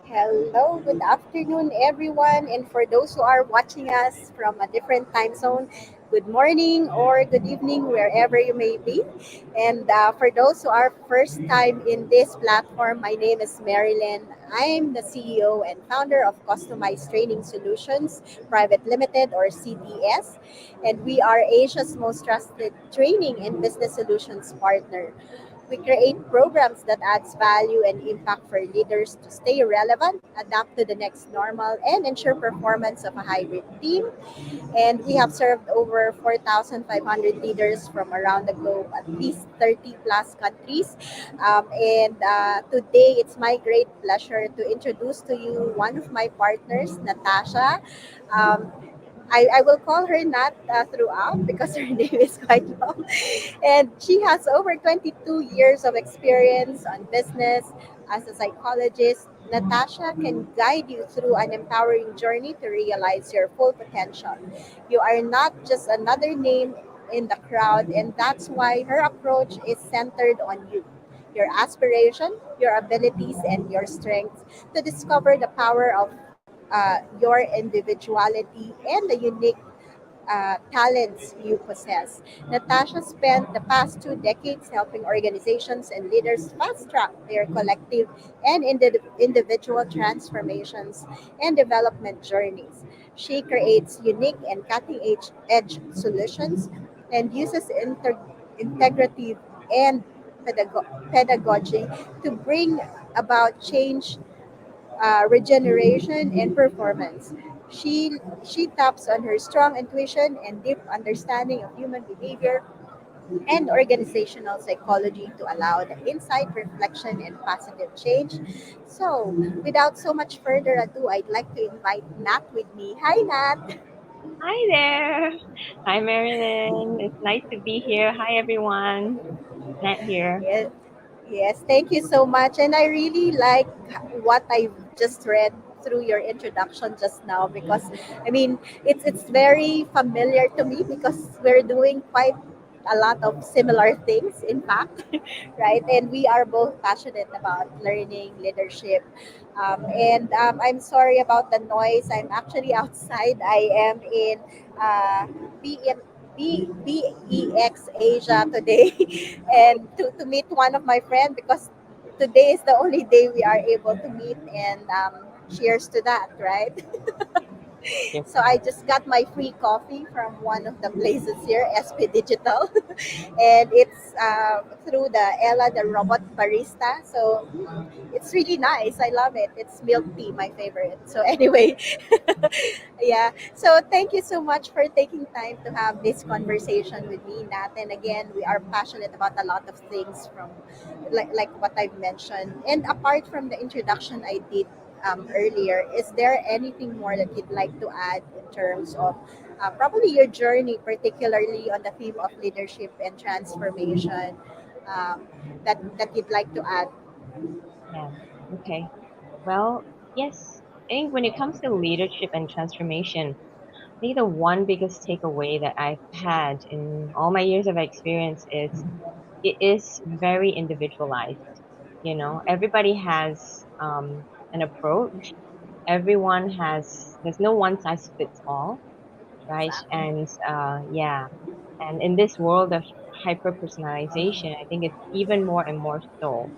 Hello, good afternoon, everyone. And for those who are watching us from a different time zone, good morning or good evening, wherever you may be. And for those who are first time in this platform, my name is Marilyn. I'm the CEO and founder of Customized Training Solutions Private Limited or CTS. And we are Asia's most trusted training and business solutions partner. We create programs that adds value and impact for leaders to stay relevant, adapt to the next normal, and ensure performance of a hybrid team. And we have served over 4,500 leaders from around the globe, at least 30 plus countries. And today, it's my great pleasure to introduce to you one of my partners, Natasha. Um, I will call her Nat throughout because her name is quite long. And she has over 22 years of experience on business as a psychologist. Natasha can guide you through an empowering journey to realize your full potential. You are not just another name in the crowd, and that's why her approach is centered on you. Your aspiration, your abilities, and your strengths to discover the power of your individuality and the unique talents you possess. Natasha spent the past 2 decades helping organizations and leaders fast track their collective and individual transformations and development journeys. She creates unique and edge solutions and uses integrative and pedagogy to bring about change, regeneration, and performance. She taps on her strong intuition and deep understanding of human behavior and organizational psychology to allow the insight, reflection, and positive change. So, without so much further ado, I'd like to invite Nat with me. Hi, Nat. Hi there. Hi, Marilyn. It's nice to be here. Hi, everyone. Nat here. Yes, yes, thank you so much. And I really like what I just read through your introduction just now because I mean it's very familiar to me because we're doing quite a lot of similar things in fact, right? And we are both passionate about learning leadership. And I'm sorry about the noise. I'm actually outside. I am in BM, BEX Asia today and to meet one of my friends because today is the only day we are able to meet and cheers to that, right? Yes. So I just got my free coffee from one of the places here, SP Digital, and it's through the Ella, the robot barista. So it's really nice. I love it. It's milk tea, my favorite. So anyway, yeah. So thank you so much for taking time to have this conversation with me, Nat. And again, we are passionate about a lot of things from like what I've mentioned. And apart from the introduction I did earlier, is there anything more that you'd like to add in terms of probably your journey, particularly on the theme of leadership and transformation, that you'd like to add? Yeah. Okay. Well, yes. I think when it comes to leadership and transformation, I think the one biggest takeaway that I've had in all my years of experience is it is very individualized. Everybody has an approach. Everyone has, there's no one size fits all, right? Exactly. And yeah, and in this world of hyper personalization, I think it's even more and more so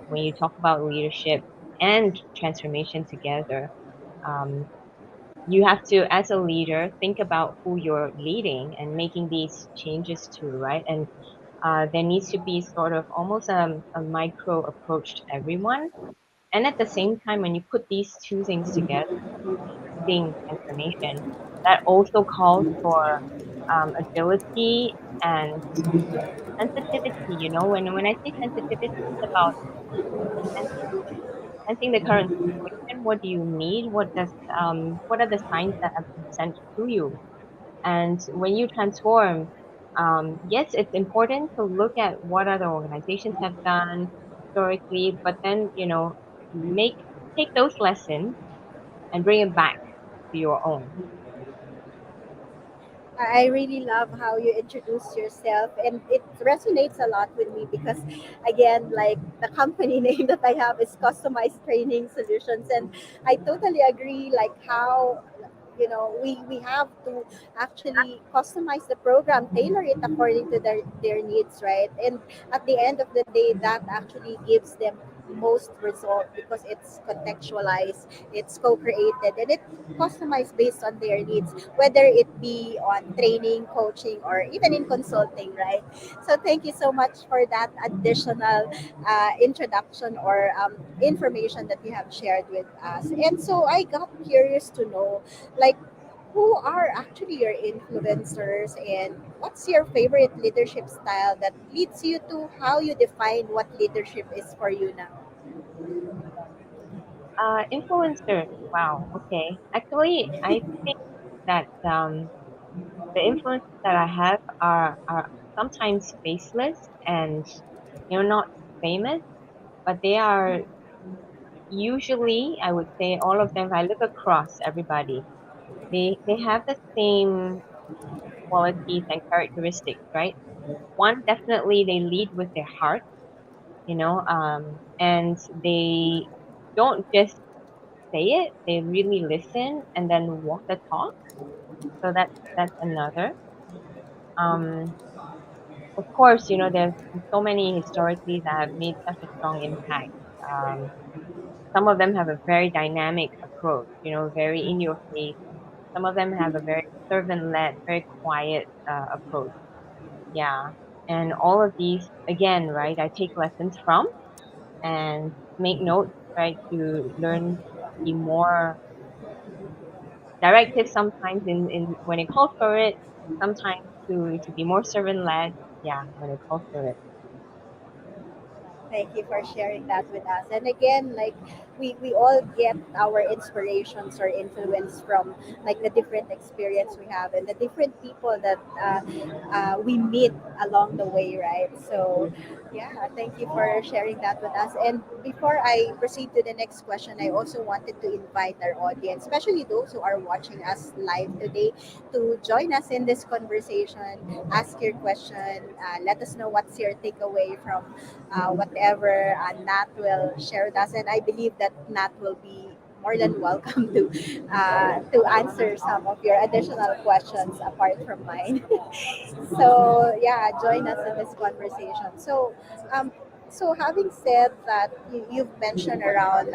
when you talk about leadership and transformation together. Um, you have to, as a leader, think about who you're leading and making these changes to, right? And there needs to be sort of almost a micro approach to everyone. And at the same time, when you put these two things together, leading transformation, that also calls for agility and sensitivity. When I say sensitivity, it's about sensing the current situation. What do you need? What are the signs that have been sent to you? And when you transform, yes, it's important to look at what other organizations have done historically, but then, make take those lessons and bring it back to your own. I really love how you introduce yourself, and it resonates a lot with me because, again, like the company name that I have is Customized Training Solutions, and I totally agree. Like how we have to actually customize the program, tailor it according to their needs, right? And at the end of the day, that actually gives them most result because it's contextualized, it's co-created, and it's customized based on their needs, whether it be on training, coaching, or even in consulting, right? So thank you so much for that additional introduction or information that you have shared with us. And so I got curious to know, like, who are actually your influencers, and what's your favorite leadership style that leads you to how you define what leadership is for you now? Influencers. Wow. Okay. Actually, I think that the influences that I have are sometimes faceless and not famous, but they are usually, I would say, all of them. If I look across everybody, they have the same qualities and characteristics, right? One, definitely they lead with their heart, and they don't just say it, they really listen and then walk the talk. So that's another. Um, of course, there's so many historically that have made such a strong impact. Um, some of them have a very dynamic approach, very in your face. Some of them have a very servant led, very quiet approach. Yeah. And all of these, again, right, I take lessons from and make notes, right, to learn, be more directive sometimes in when it calls for it, sometimes to be more servant led, yeah, when it calls for it. Thank you for sharing that with us. And again, like we all get our inspirations or influence from like the different experience we have and the different people that we meet along the way, right? So, yeah, thank you for sharing that with us. And before I proceed to the next question, I also wanted to invite our audience, especially those who are watching us live today, to join us in this conversation. Ask your question. Let us know what's your takeaway from whatever Nat will share with us. And I believe that Nat will be more than welcome to answer some of your additional questions apart from mine. So yeah, join us in this conversation. Um, so having said that, you've mentioned around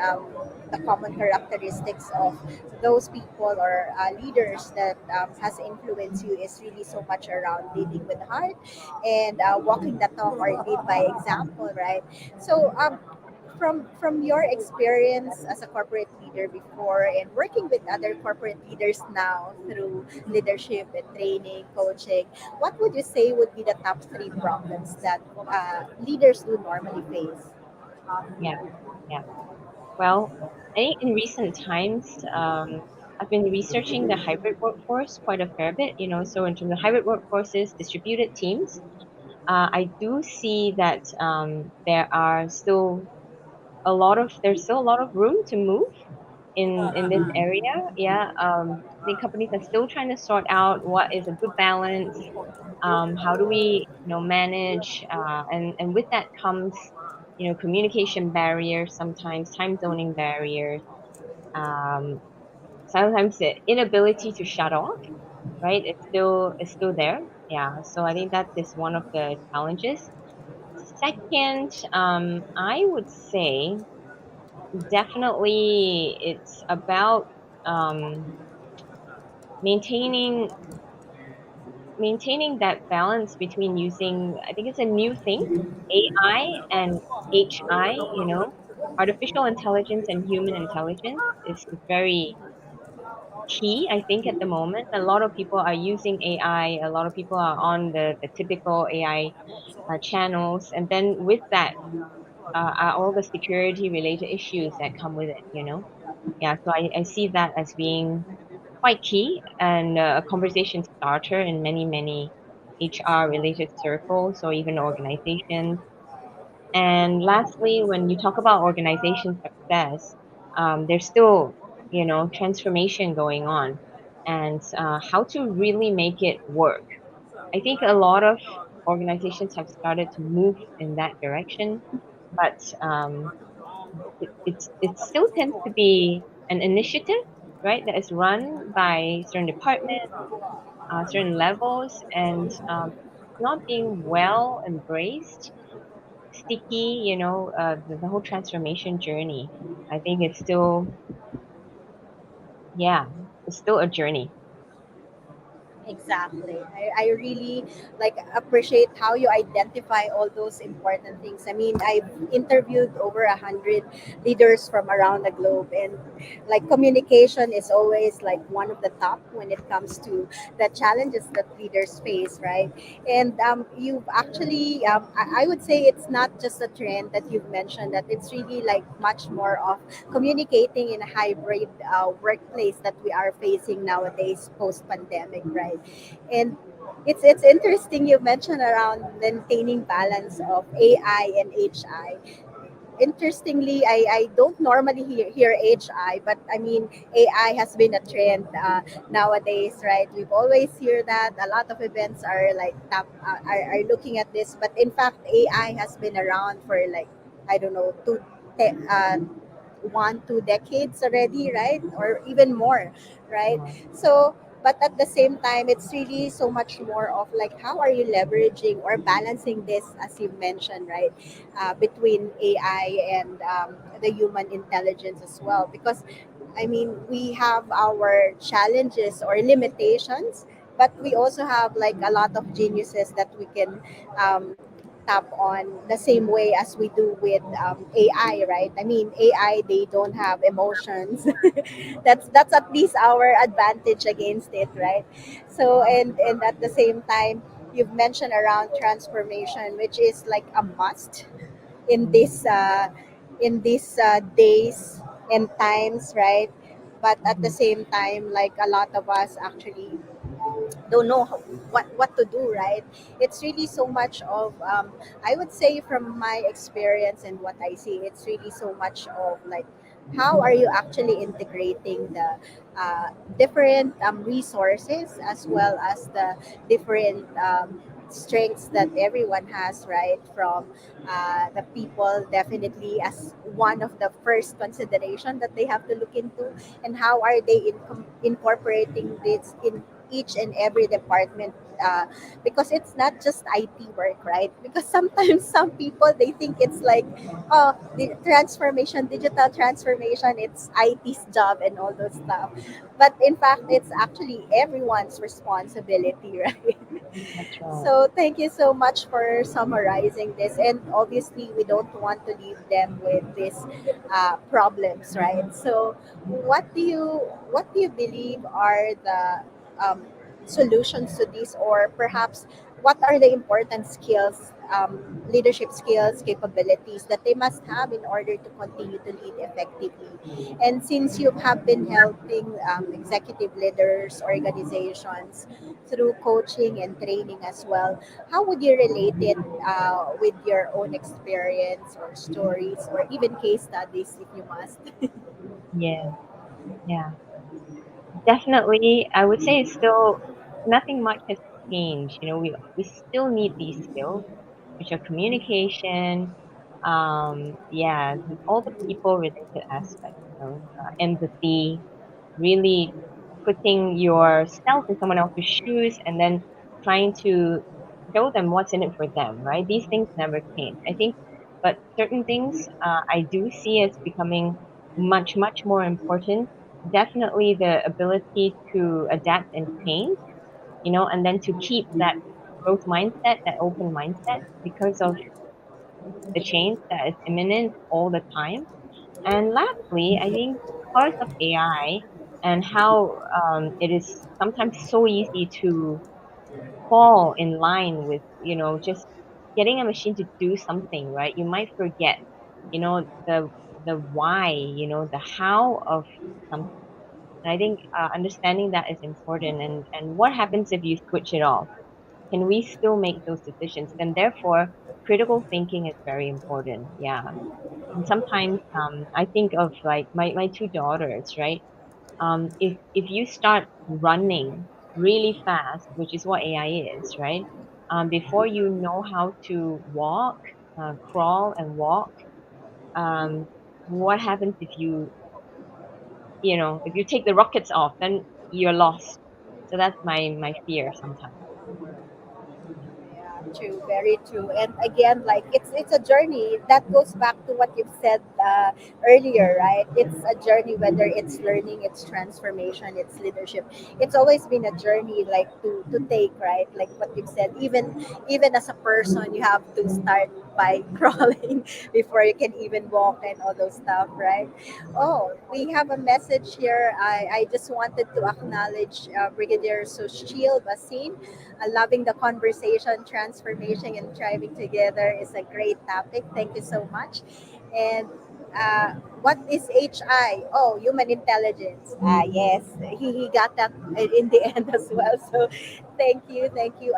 the common characteristics of those people or leaders that has influenced you is really so much around leading with heart and walking the talk or lead by example, right? So from your experience as a corporate leader before and working with other corporate leaders now through leadership and training, coaching, what would you say would be the top three problems that leaders do normally face? Yeah, yeah. Well, I think in recent times, I've been researching the hybrid workforce quite a fair bit, so in terms of hybrid workforces, distributed teams, I do see that there's still a lot of room to move in this area. Yeah. I think companies are still trying to sort out what is a good balance. How do we, manage, and with that comes, communication barriers, sometimes time zoning barriers, um, sometimes the inability to shut off, right? It's still there. Yeah. So I think that is one of the challenges. Second, I would say definitely it's about um, maintaining maintaining that balance between using, I think it's a new thing, AI and HI, artificial intelligence and human intelligence is very key, I think, at the moment. A lot of people are using AI, a lot of people are on the typical AI channels, and then with that are all the security related issues that come with it. Yeah, so I see that as being quite key and a conversation starter in many, many HR related circles or even organizations. And lastly, when you talk about organization success, there's still, transformation going on and how to really make it work. I think a lot of organizations have started to move in that direction, but it still tends to be an initiative, right, that is run by certain departments, certain levels, and not being well embraced, sticky, the whole transformation journey. I think it's still, yeah, it's still a journey. Exactly. I really like appreciate how you identify all those important things. I mean, I've interviewed over 100 leaders from around the globe, and like communication is always like one of the top when it comes to the challenges that leaders face, right? And you've actually, I would say it's not just a trend that you've mentioned, that it's really like much more of communicating in a hybrid workplace that we are facing nowadays post pandemic, right? And it's interesting you mentioned around maintaining balance of AI and HI. Interestingly, I don't normally hear HI, but I mean AI has been a trend nowadays, right? We've always hear that a lot of events are like are looking at this, but in fact AI has been around for like I don't know te- uh, 1 2 decades already, right? Or even more, right? Yeah. So but at the same time it's really so much more of like how are you leveraging or balancing this as you mentioned, right? Between AI and the human intelligence as well, because I mean we have our challenges or limitations, but we also have like a lot of geniuses that we can um, tap on the same way as we do with AI, right? I mean, AI they don't have emotions. That's at least our advantage against it, right? So and at the same time, you've mentioned around transformation, which is like a must in Mm, these days and times, right? But at the mhm. same time, like a lot of us actually don't know what to do, right? It's really so much of I would say from my experience and what I see, it's really so much of like how are you actually integrating the uh, different resources as well as the different strengths that everyone has, right? From the people definitely as one of the first consideration that they have to look into, and how are they incorporating this in each and every department, because it's not just IT work, right? Because sometimes some people they think it's like, oh, the transformation, digital transformation, it's IT's job and all those stuff. But in fact, it's actually everyone's responsibility, right? That's right. So thank you so much for summarizing this. And obviously, we don't want to leave them with these problems, right? So, what do you believe are the um, solutions to this, or perhaps what are the important skills, leadership skills, capabilities that they must have in order to continue to lead effectively? And since you have been helping executive leaders, organizations through coaching and training as well, how would you relate it with your own experience or stories or even case studies if you must? Yeah, yeah. Definitely, I would say it's still nothing much has changed. We still need these skills, which are communication, Yeah, all the people related aspects, empathy, really putting yourself in someone else's shoes and then trying to show them what's in it for them, right? These things never change. I think, but certain things I do see as becoming much, much more important. Definitely the ability to adapt and change, and then to keep that growth mindset, that open mindset, because of the change that is imminent all the time. And lastly, I think because of AI and how it is sometimes so easy to fall in line with, just getting a machine to do something, right? You might forget, the why, the how of something. And I think understanding that is important. And what happens if you switch it off? Can we still make those decisions? And therefore, critical thinking is very important. Yeah. And sometimes I think of like my two daughters, right? If you start running really fast, which is what AI is, right? Before you know how to walk, crawl and walk, um, what happens if you take the rockets off, then you're lost. So that's my fear sometimes. Yeah, true, very true. And again, like it's a journey that goes back to what you've said earlier, right? It's a journey, whether it's learning, it's transformation, it's leadership. It's always been a journey, like to take, right? Like what you've said. Even as a person, you have to start by crawling before you can even walk and all those stuff, right? Oh, we have a message here. I just wanted to acknowledge Brigadier Sushil Basin. Loving the conversation, transformation, and thriving together is a great topic. Thank you so much. And what is HI? Oh, human intelligence. Yes, he got that in the end as well. So thank you, thank you.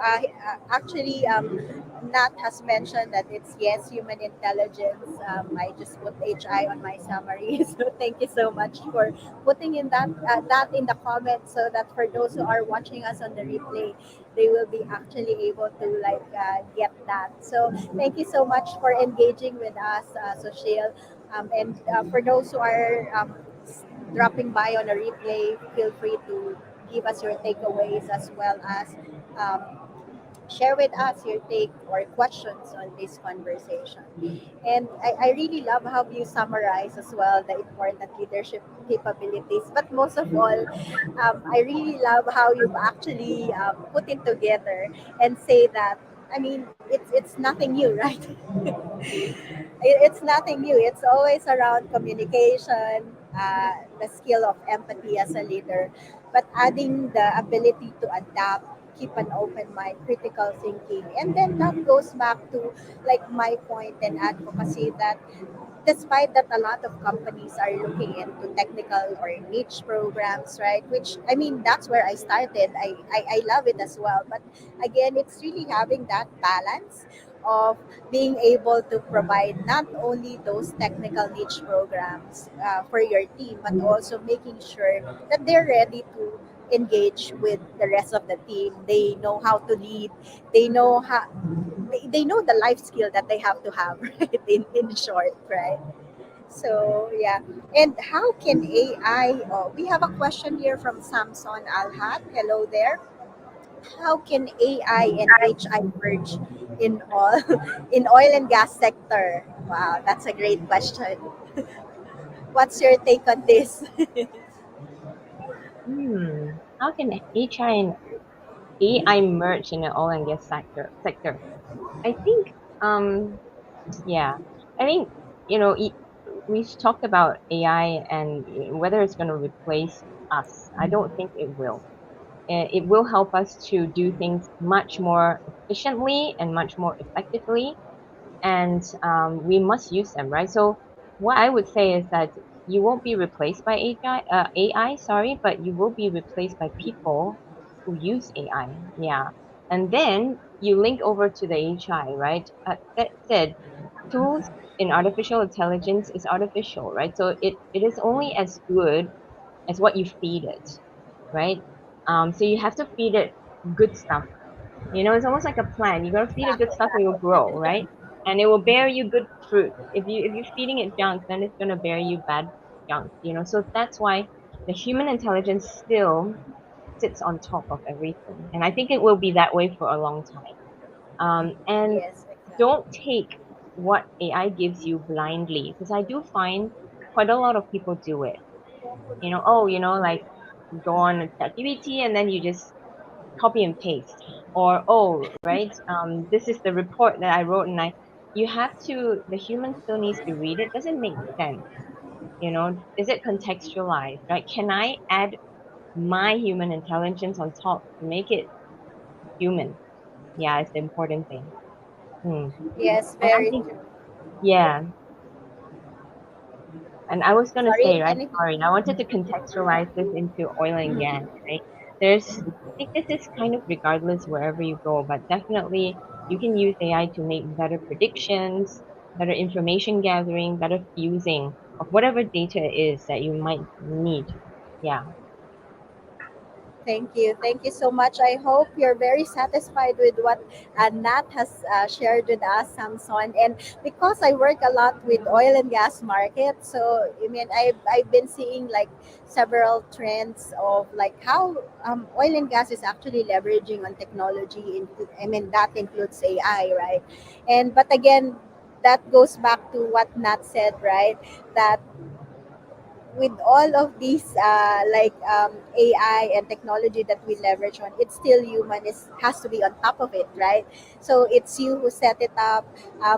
Actually, Nat has mentioned that it's yes, human intelligence. I just put HI on my summary. So thank you so much for putting in that in the comments, so that for those who are watching us on the replay, they will be actually able to like get that. So thank you so much for engaging with us, Soshil. And for those who are dropping by on a replay, feel free to give us your takeaways, as well as um, share with us your take or questions on this conversation. And I really love how you summarize as well the important leadership capabilities. But most of all, I really love how you've actually put it together and say that, I mean, it's nothing new, right? It's nothing new. It's always around communication, the skill of empathy as a leader, but adding the ability to adapt, keep an open mind, critical thinking, and then that goes back to like my point and advocacy that despite that a lot of companies are looking into technical or niche programs, right? Which I mean, that's where I started. I love it as well. But again, it's really having that balance of being able to provide not only those technical niche programs for your team, but also making sure that they're ready to engage with the rest of the team. They know how to lead. They know how. They know the life skill that they have to have, right? In short, right? So yeah, and how can AI? Oh, we have a question here from Samson Alhat. Hello there. How can AI and HI merge in all in oil and gas sector? Wow, that's a great question. What's your take on this? How can HI and AI merge in the oil and gas sector? I think, yeah, I think, we talked about AI and whether it's going to replace us. I don't think it will. It will help us to do things much more efficiently and much more effectively, and we must use them, right? So what I would say is that you won't be replaced by AI, sorry, but you will be replaced by people who use AI. Yeah, and then you link over to the HI, right? That said, tools in artificial intelligence is artificial, right? So it is only as good as what you feed it, right? So you have to feed it good stuff. It's almost like a plant. You gotta feed it good stuff, it will grow, right? and it will bear you good fruit. If you're feeding it junk, then it's gonna bear you bad junk. So that's why the human intelligence still sits on top of everything, and I think it will be that way for a long time. And Yes, exactly. don't take what AI gives you blindly, because I do find quite a lot of people do it. Like go on ChatGPT and then you just copy and paste, or right, this is the report that I wrote, and you have to, the human still needs to read it. Does it make sense? Is it contextualized, right? Can I add my human intelligence on top to make it human? Yeah, it's the important thing. Hmm. Yes, And I very think, true. yeah, and I was going to Sorry, say, right, anything? sorry, I wanted to contextualize this into oil and gas, right? I think this is kind of regardless wherever you go, but definitely you can use AI to make better predictions, better information gathering, better fusing of whatever data it is that you might need. Yeah. Thank you. Thank you so much. I hope you're very satisfied with what Nat has shared with us, Samson. And because I work a lot with oil and gas market, so I mean, I've been seeing like several trends of like how oil and gas is actually leveraging on technology. I mean, that includes AI, right? And but again, that goes back to what Nat said, right? That with all of these AI and technology that we leverage on, it's still human is has to be on top of it, right? So it's you who set it up.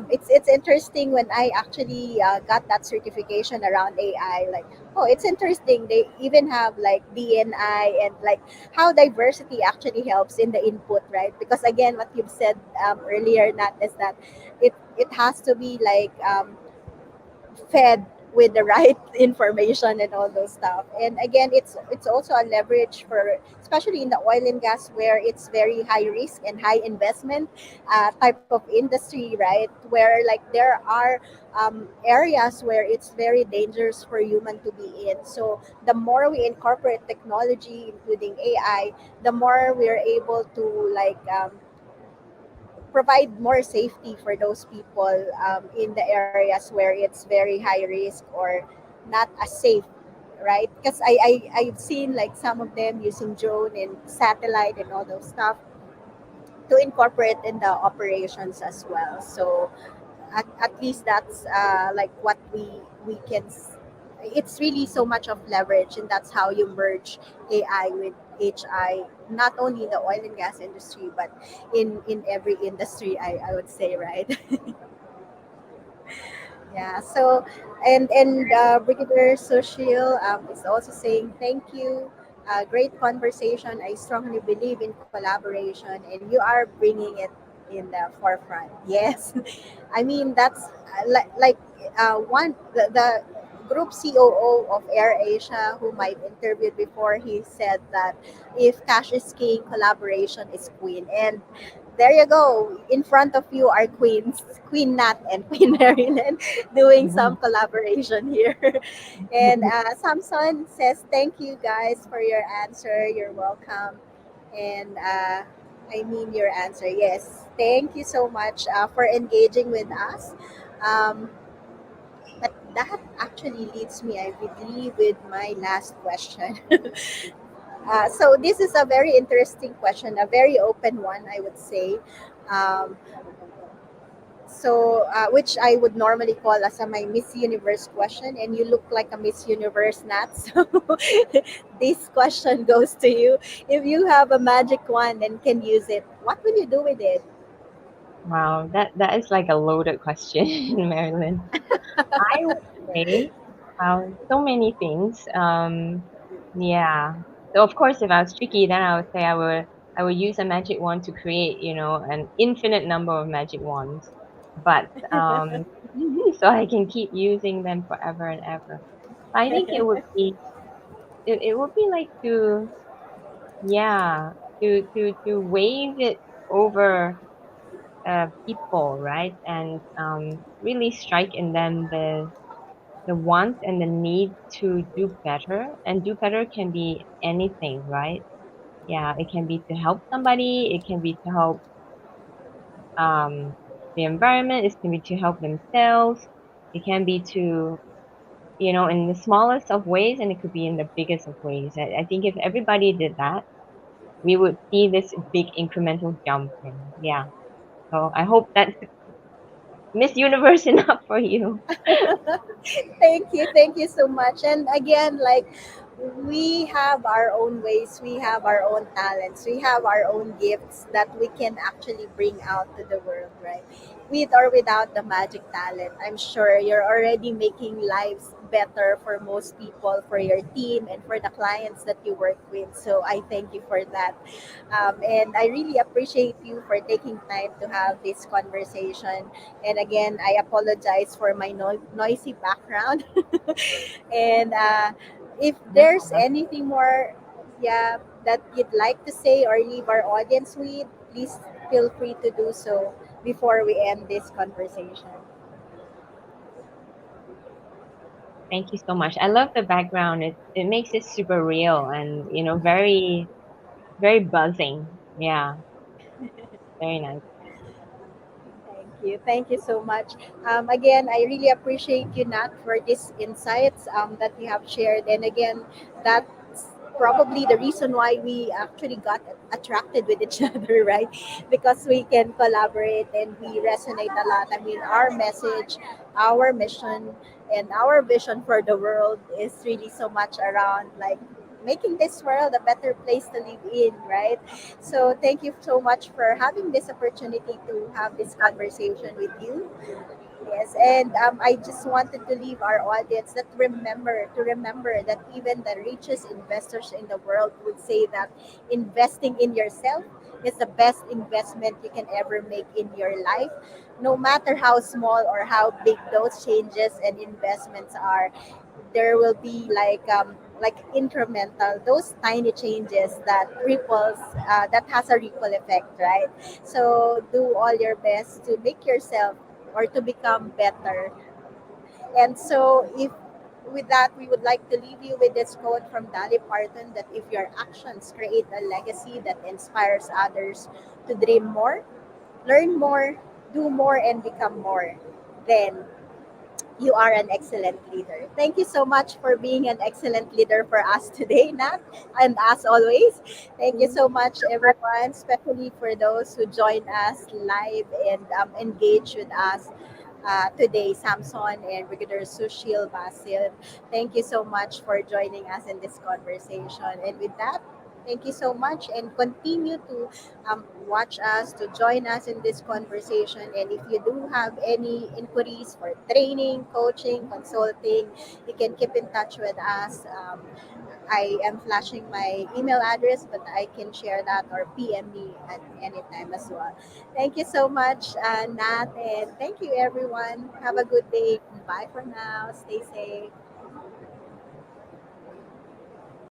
It's interesting when I actually got that certification around AI. Like, oh, it's interesting. They even have like DNI and like how diversity actually helps in the input, right? Because again, what you've said earlier, Nat, is that it has to be like fed with the right information and all those stuff. And again, it's also a leverage for, especially in the oil and gas, where it's very high risk and high investment type of industry, right? Where like there are areas where it's very dangerous for human to be in. So the more we incorporate technology, including AI, the more we're able to provide more safety for those people in the areas where it's very high risk or not as safe, right? Because I've seen like some of them using drone and satellite and all those stuff to incorporate in the operations as well. So at least that's like what we can it's really so much of leverage, and that's how you merge AI with HI, not only in the oil and gas industry but in every industry, I would say, right? Yeah. So, and Brigadier Social is also saying thank you. Great conversation. I strongly believe in collaboration, and you are bringing it in the forefront. Yes, I mean that's one the group COO of AirAsia, whom I've interviewed before. He said that if cash is king, collaboration is queen, and there you go. In front of you are queens, Queen Nat and Queen Marilyn, doing some collaboration here. And Samson says, "Thank you guys for your answer. You're welcome." And I mean your answer. Yes, thank you so much for engaging with us. Um, but that actually leads me, I believe, with my last question. So this is a very interesting question, a very open one, I would say. Um, which I would normally call as a my Miss Universe question, and you look like a Miss Universe, Nat. So this question goes to you. If you have a magic wand and can use it, what will you do with it? Wow, that is like a loaded question, Marilyn. I would say, so many things. Yeah. So of course, if I was tricky, then I would say I would use a magic wand to create, an infinite number of magic wands, but so I can keep using them forever and ever. I think it would be like to, yeah, to wave it over people, right, and really strike in them the want and the need to do better. And do better can be anything, right? Yeah, it can be to help somebody, it can be to help the environment, it can be to help themselves, it can be to, in the smallest of ways, and it could be in the biggest of ways. I think if everybody did that, we would see this big incremental jump. And yeah, so I hope that's Miss Universe enough for you. Thank you so much. And again, like, we have our own ways, we have our own talents, we have our own gifts that we can actually bring out to the world, right? With or without the magic talent, I'm sure you're already making lives better for most people, for your team, and for the clients that you work with. So I thank you for that. And I really appreciate you for taking time to have this conversation. And again, I apologize for my noisy background. And if No there's problem. anything more, yeah, that you'd like to say or leave our audience with, please feel free to do so before we end this conversation. Thank you so much. I love the background. It makes it super real and very very buzzing. Yeah, very nice. Thank you so much. Again, I really appreciate you, Nat, for these insights that you have shared. And again, that's probably the reason why we actually got attracted with each other, right? Because we can collaborate and we resonate a lot. I mean, our message, our mission, and our vision for the world is really so much around like making this world a better place to live in, right? So thank you so much for having this opportunity to have this conversation with you. Yes, and I just wanted to leave our audience that remember that even the richest investors in the world would say that investing in yourself is the best investment you can ever make in your life, no matter how small or how big those changes and investments are. There will be like incremental, those tiny changes that ripples, that has a ripple effect, right? So do all your best to make yourself or to become better. And so if with that, we would like to leave you with this quote from Dolly Parton, that if your actions create a legacy that inspires others to dream more, learn more, do more, and become more, then you are an excellent leader. Thank you so much for being an excellent leader for us today, Nat, and as always. Thank you so much, everyone, especially for those who join us live and engage with us today, Samson and Brigadier Sushil Basil. Thank you so much for joining us in this conversation. And with that, thank you so much and continue to watch us, to join us in this conversation. And if you do have any inquiries for training, coaching, consulting, you can keep in touch with us. I am flashing my email address, but I can share that or PM me at any time as well. Thank you so much, Nat, and thank you, everyone. Have a good day. Bye for now. Stay safe.